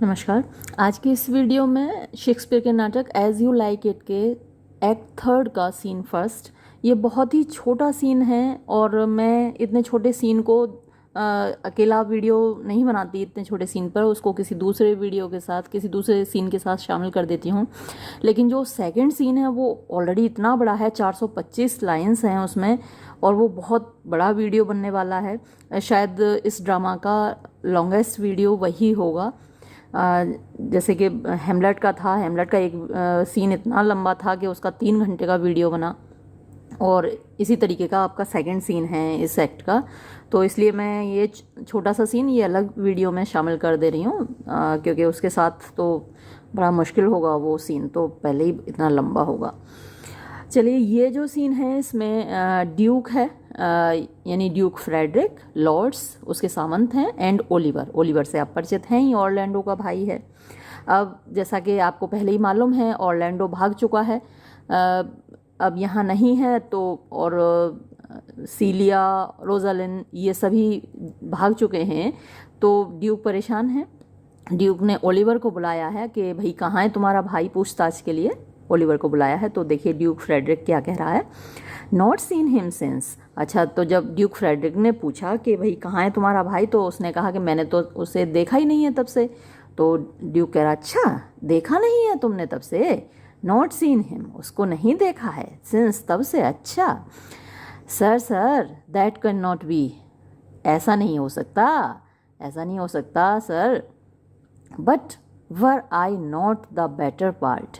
नमस्कार। आज की इस वीडियो में शेक्सपियर के नाटक एज यू लाइक इट के एक्ट थर्ड का सीन फर्स्ट। ये बहुत ही छोटा सीन है और मैं इतने छोटे सीन को अकेला वीडियो नहीं बनाती। इतने छोटे सीन पर उसको किसी दूसरे वीडियो के साथ, किसी दूसरे सीन के साथ शामिल कर देती हूँ। लेकिन जो सेकंड सीन है वो ऑलरेडी इतना बड़ा है, 425 लाइंस हैं उसमें, और वो बहुत बड़ा वीडियो बनने वाला है। शायद इस ड्रामा का लॉन्गेस्ट वीडियो वही होगा। जैसे कि हेमलेट का था, हेमलेट का एक सीन इतना लंबा था कि उसका 3 घंटे का वीडियो बना, और इसी तरीके का आपका सेकंड सीन है इस एक्ट का। तो इसलिए मैं ये छोटा सा सीन ये अलग वीडियो में शामिल कर दे रही हूँ, क्योंकि उसके साथ तो बड़ा मुश्किल होगा, वो सीन तो पहले ही इतना लंबा होगा। चलिए, ये जो सीन है इसमें ड्यूक है, यानी ड्यूक फ्रेडरिक, लॉर्ड्स उसके सामंत हैं, एंड ओलिवर। ओलिवर से आप परिचित हैं ही, ऑरलैंडो का भाई है। अब जैसा कि आपको पहले ही मालूम है, ऑरलैंडो भाग चुका है, अब यहाँ नहीं है। तो और सीलिया, रोजालिन ये सभी भाग चुके हैं। तो ड्यूक परेशान है। ड्यूक ने ओलिवर को बुलाया है कि भाई कहाँ है तुम्हारा भाई, पूछताछ के लिए ओलिवर को बुलाया है। तो देखिए ड्यूक फ्रेडरिक क्या कह रहा है। Not seen him since. अच्छा, तो जब ड्यूक फ्रेडरिक ने पूछा कि भाई कहाँ है तुम्हारा भाई, तो उसने कहा कि मैंने तो उसे देखा ही नहीं है तब से। तो ड्यूक कह रहा, अच्छा देखा नहीं है तुमने तब से, नॉट सीन हिम, उसको नहीं देखा है, सिंस तब से, अच्छा। Sir that can not be, ऐसा नहीं हो सकता, ऐसा नहीं हो सकता sir. But were I not the better part,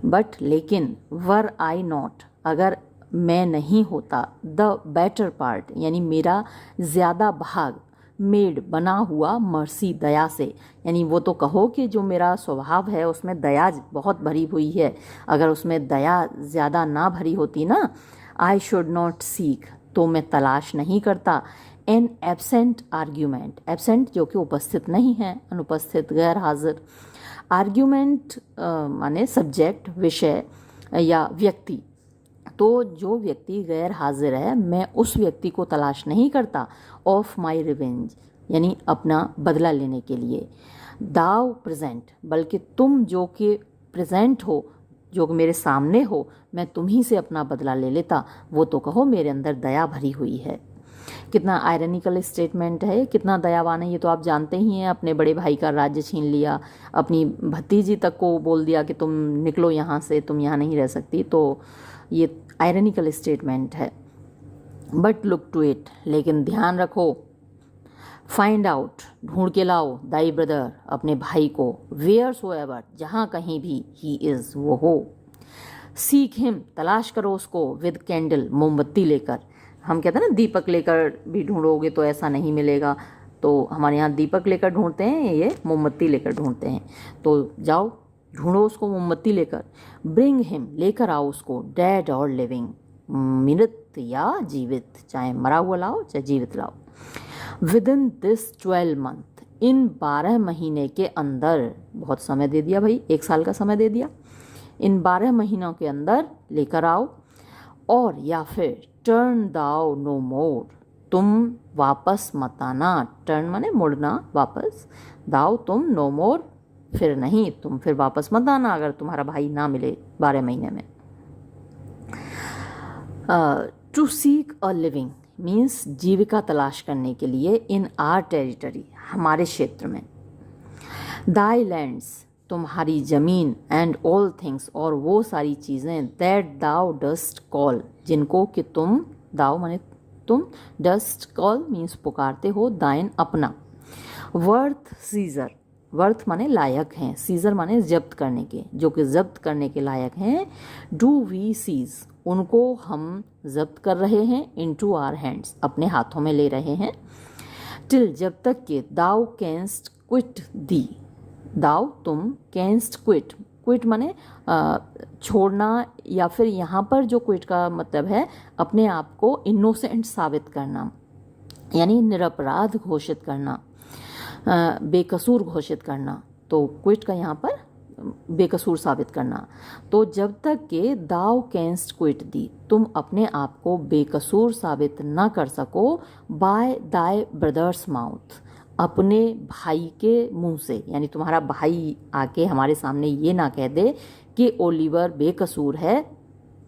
but लेकिन, वर आई नॉट, अगर मैं नहीं होता, द बेटर पार्ट यानी मेरा ज़्यादा भाग, मेड बना हुआ, मर्सी दया से, यानी वो तो कहो कि जो मेरा स्वभाव है उसमें दया बहुत भरी हुई है, अगर उसमें दया ज़्यादा ना भरी होती ना, आई शुड नॉट सीक, तो मैं तलाश नहीं करता, एन एब्सेंट आर्ग्यूमेंट, एब्सेंट जो कि उपस्थित नहीं है, अनुपस्थित, गैर हाजिर। आर्ग्यूमेंट माने सब्जेक्ट, विषय या व्यक्ति। तो जो व्यक्ति गैर हाजिर है, मैं उस व्यक्ति को तलाश नहीं करता, ऑफ माई रिवेंज यानी अपना बदला लेने के लिए। दाव प्रेजेंट, बल्कि तुम जो कि प्रेजेंट हो, जो कि मेरे सामने हो, मैं तुम्ही से अपना बदला ले लेता, वो तो कहो मेरे अंदर दया भरी हुई है। कितना आयरनिकल स्टेटमेंट है, कितना दयावान है, ये तो आप जानते ही हैं। अपने बड़े भाई का राज्य छीन लिया, अपनी भतीजी तक को बोल दिया कि तुम निकलो यहाँ से, तुम यहाँ नहीं रह सकती। तो ये आयरनिकल स्टेटमेंट है। बट लुक टू इट, लेकिन ध्यान रखो, फाइंड आउट, ढूंढ के लाओ, दाई ब्रदर, अपने भाई को, वेयर सो एवर, जहाँ कहीं भी, ही इज़, वो हो। सीक हिम, तलाश करो उसको, विद कैंडल, मोमबत्ती लेकर। हम कहते हैं ना, दीपक लेकर भी ढूंढोगे तो ऐसा नहीं मिलेगा, तो हमारे यहाँ दीपक लेकर ढूंढते हैं, ये मोमबत्ती लेकर ढूंढते हैं। तो जाओ ढूंढो उसको मोमबत्ती लेकर। ब्रिंग हिम, लेकर आओ उसको, डेड और लिविंग, मृत या जीवित, चाहे मरा हुआ लाओ चाहे जीवित लाओ। विद इन दिस 12 मंथ, इन 12 महीने के अंदर, बहुत समय दे दिया भाई, 1 साल का समय दे दिया, इन 12 महीनों के अंदर लेकर आओ। और या फिर टर्न दाओ नो मोर, तुम वापस मत आना, टर्न माने मुड़ना, वापस, दाओ तुम, नो मोर फिर नहीं, तुम फिर वापस मत आना अगर तुम्हारा भाई ना मिले 12 महीने में। To seek a living means जीविका तलाश करने के लिए, इन आर टेरिटरी, हमारे क्षेत्र में। दाई लैंड्स, तुम्हारी ज़मीन, एंड ऑल थिंग्स, और वो सारी चीज़ें, दैट दाउ डस्ट कॉल, जिनको कि तुम, दाउ माने तुम, डस्ट कॉल मीन्स पुकारते हो, दाइन अपना। वर्थ सीजर, वर्थ माने लायक हैं, सीजर माने जब्त करने के, जो कि जब्त करने के लायक हैं। डू वी सीज, उनको हम जब्त कर रहे हैं, इनटू आवर हैंड्स, अपने हाथों में ले रहे हैं। टिल, जब तक कि, दाउ कैंस्ट क्विट दी, दाउ तुम, कैंस्ट क्विट, क्विट माने छोड़ना, या फिर यहाँ पर जो क्विट का मतलब है अपने आप को इनोसेंट साबित करना, यानी निरपराध घोषित करना, बेकसूर घोषित करना। तो क्विट का यहाँ पर बेकसूर साबित करना। तो जब तक के दाव कैंस्ट क्विट दी, तुम अपने आप को बेकसूर साबित ना कर सको, बाय दाय ब्रदर्स माउथ, अपने भाई के मुंह से, यानी तुम्हारा भाई आके हमारे सामने ये ना कह दे कि ओलिवर बेकसूर है,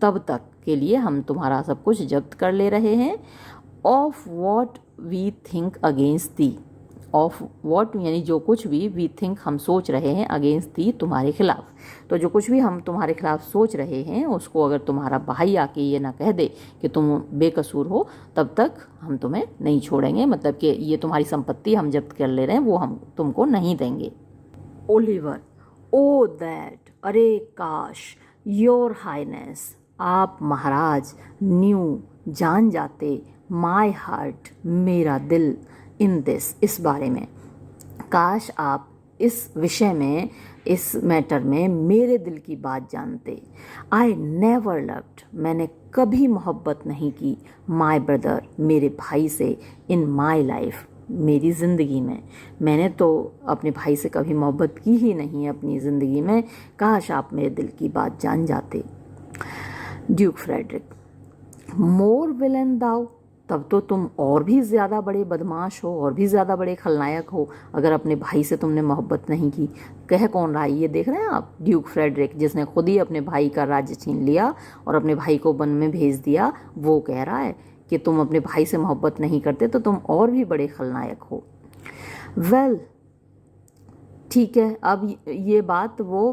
तब तक के लिए हम तुम्हारा सब कुछ जब्त कर ले रहे हैं। Of what we think against the, of what यानी जो कुछ भी, वी थिंक हम सोच रहे हैं, अगेंस्ट दी तुम्हारे खिलाफ। तो जो कुछ भी हम तुम्हारे खिलाफ सोच रहे हैं उसको अगर तुम्हारा भाई आके ये ना कह दे कि तुम बेकसूर हो, तब तक हम तुम्हें नहीं छोड़ेंगे, मतलब कि ये तुम्हारी संपत्ति हम जब्त कर ले रहे हैं वो हम तुमको नहीं देंगे। ओलिवर, ओ दैट, अरे काश, योर हाइनेस, आप महाराज, न्यू जान जाते, माई हार्ट, मेरा दिल, इन दिस, इस बारे में, काश आप इस विषय में, इस मैटर में मेरे दिल की बात जानते। आई नेवर लव्ड, मैंने कभी मोहब्बत नहीं की, माई ब्रदर, मेरे भाई से, इन माई लाइफ, मेरी ज़िंदगी में, मैंने तो अपने भाई से कभी मोहब्बत की ही नहीं है अपनी ज़िंदगी में, काश आप मेरे दिल की बात जान जाते। ड्यूक फ्रेडरिक, मोर विलन दाउ, तब तो तुम और भी ज़्यादा बड़े बदमाश हो, और भी ज़्यादा बड़े खलनायक हो अगर अपने भाई से तुमने मोहब्बत नहीं की। कह कौन रहा है ये देख रहे हैं आप? ड्यूक फ्रेडरिक, जिसने खुद ही अपने भाई का राज्य छीन लिया और अपने भाई को वन में भेज दिया, वो कह रहा है कि तुम अपने भाई से मोहब्बत नहीं करते तो तुम और भी बड़े खलनायक हो। वेल, ठीक है, अब ये बात वो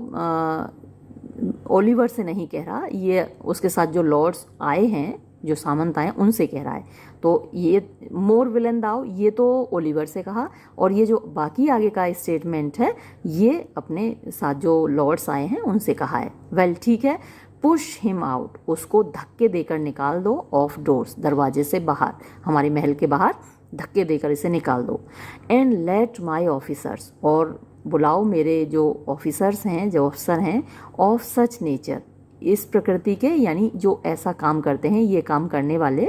ओलिवर से नहीं कह रहा, ये उसके साथ जो लॉर्ड्स आए हैं, जो सामंत आए, उनसे कह रहा है। तो ये मोर विलन दाओ, ये तो ओलिवर से कहा, और ये जो बाकी आगे का स्टेटमेंट है ये अपने साथ जो लॉर्ड्स आए हैं उनसे कहा है। वेल, ठीक है, पुश हिम आउट, उसको धक्के देकर निकाल दो, ऑफ डोर्स, दरवाजे से बाहर, हमारे महल के बाहर धक्के देकर इसे निकाल दो। एंड लेट माई ऑफिसर्स, और बुलाओ मेरे जो ऑफिसर्स हैं, जो अफसर हैं, ऑफ सच नेचर, इस प्रकृति के, यानी जो ऐसा काम करते हैं, ये काम करने वाले,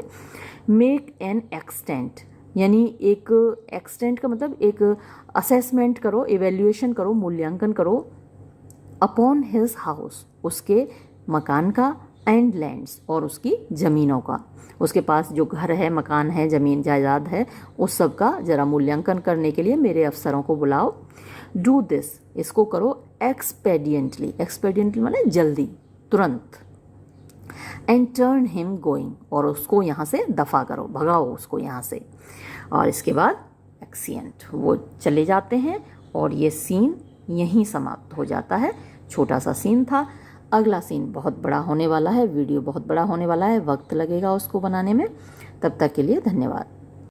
मेक एन एक्सटेंट, यानी एक एक्सटेंट का मतलब एक असेसमेंट करो, इवेल्युएशन करो, मूल्यांकन करो, अपॉन हिज हाउस, उसके मकान का, एंड लैंड्स, और उसकी ज़मीनों का, उसके पास जो घर है, मकान है, ज़मीन जायदाद है, उस सब का ज़रा मूल्यांकन करने के लिए मेरे अफसरों को बुलाओ। डू दिस, इसको करो, एक्सपेडिएंटली, एक्सपेडिएंटली माने जल्दी, तुरंत। एंड टर्न हिम गोइंग, और उसको यहाँ से दफ़ा करो, भगाओ उसको यहाँ से। और इसके बाद एक्सिएंट, वो चले जाते हैं और ये सीन यहीं समाप्त हो जाता है। छोटा सा सीन था, अगला सीन बहुत बड़ा होने वाला है, वीडियो बहुत बड़ा होने वाला है, वक्त लगेगा उसको बनाने में। तब तक के लिए धन्यवाद।